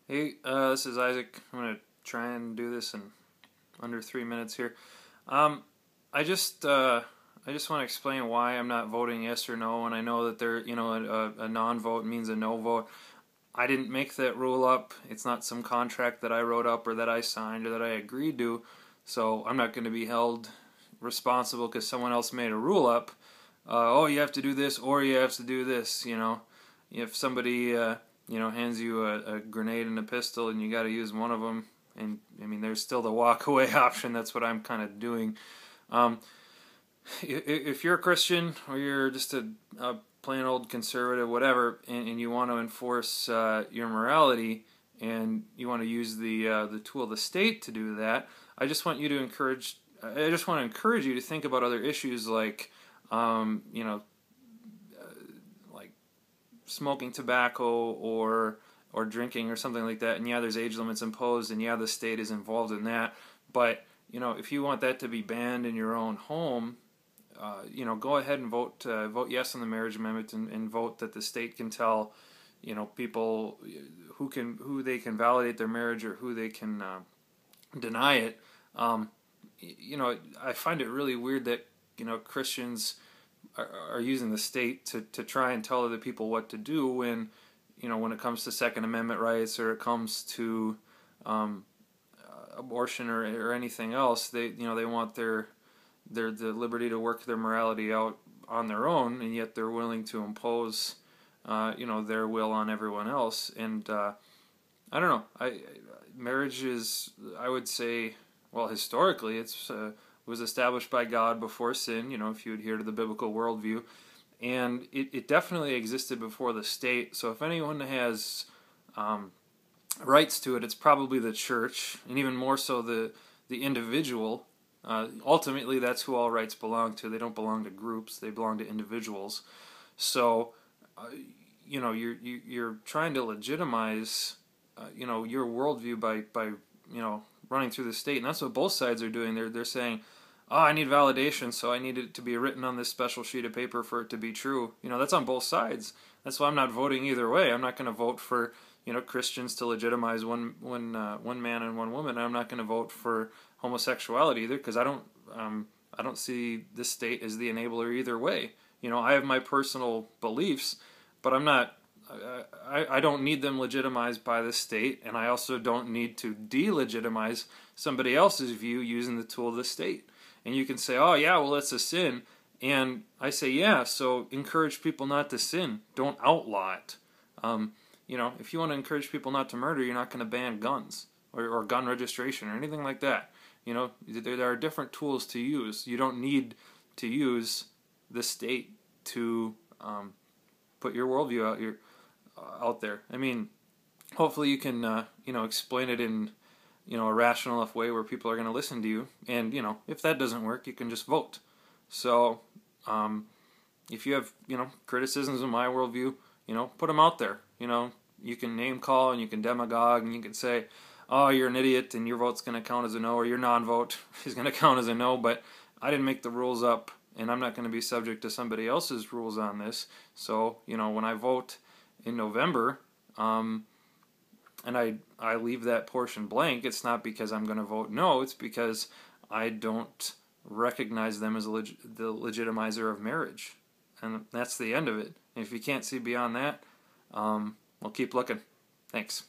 Hey, this is Isaac. I'm gonna try and do this in under 3 minutes here. Um, I just I just want to explain why I'm not voting yes or no, and I know that a non-vote means a no vote. I didn't make that rule up. It's not some contract that I wrote up or that I signed or that I agreed to. So I'm not going to be held responsible because someone else made a rule up. Oh, you have to do this or you have to do this. If somebody hands you a grenade and a pistol and you got to use one of them, and I mean, there's still the walk away option. That's what I'm kind of doing. Um, if you're a Christian or you're just a plain old conservative, whatever, and you want to enforce your morality and you want to use the tool of the state to do that, I just want you to encourage. I just want to encourage you to think about other issues like, um, you know, like smoking tobacco or drinking or something like that. And yeah, there's age limits imposed, and yeah, the state is involved in that. But if you want that to be banned in your own home, go ahead and vote yes on the marriage amendment, and vote that the state can tell people who they can validate their marriage or who they can deny it. Um, I find it really weird that Christians are using the state to try and tell other people what to do when it comes to Second Amendment rights, or it comes to um, abortion or anything else. They want the liberty to work their morality out on their own, and yet they're willing to impose their will on everyone else. And I don't know. Marriage is, I would say, well, historically, it's was established by God before sin. If you adhere to the biblical worldview, and it definitely existed before the state. So if anyone has rights to it, it's probably the church, and even more so the individual. Ultimately, that's who all rights belong to. They don't belong to groups; they belong to individuals. So, you're trying to legitimize, your worldview by running through the state, and that's what both sides are doing. They're saying, "Oh, I need validation, so I need it to be written on this special sheet of paper for it to be true." That's on both sides. That's why I'm not voting either way. I'm not going to vote for Christians to legitimize one man and one woman. I'm not going to vote for homosexuality either, because I don't see this state as the enabler either way. I have my personal beliefs, but I don't need them legitimized by the state, and I also don't need to delegitimize somebody else's view using the tool of the state. And you can say, oh yeah, well, it's a sin. And I say, yeah, so encourage people not to sin. Don't outlaw it. If you want to encourage people not to murder, you're not going to ban guns or gun registration or anything like that. There are different tools to use. You don't need to use the state to put your worldview out there. I mean, hopefully you can explain it in a rational enough way where people are going to listen to you. And if that doesn't work, you can just vote. So if you have criticisms of my worldview, put them out there. You can name call and you can demagogue and you can say, oh, you're an idiot and your vote's going to count as a no, or your non-vote is going to count as a no. But I didn't make the rules up, and I'm not going to be subject to somebody else's rules on this. So when I vote in November, and I leave that portion blank, it's not because I'm going to vote no. It's because I don't recognize them as the legitimizer of marriage, and that's the end of it. And if you can't see beyond that, well, keep looking. Thanks.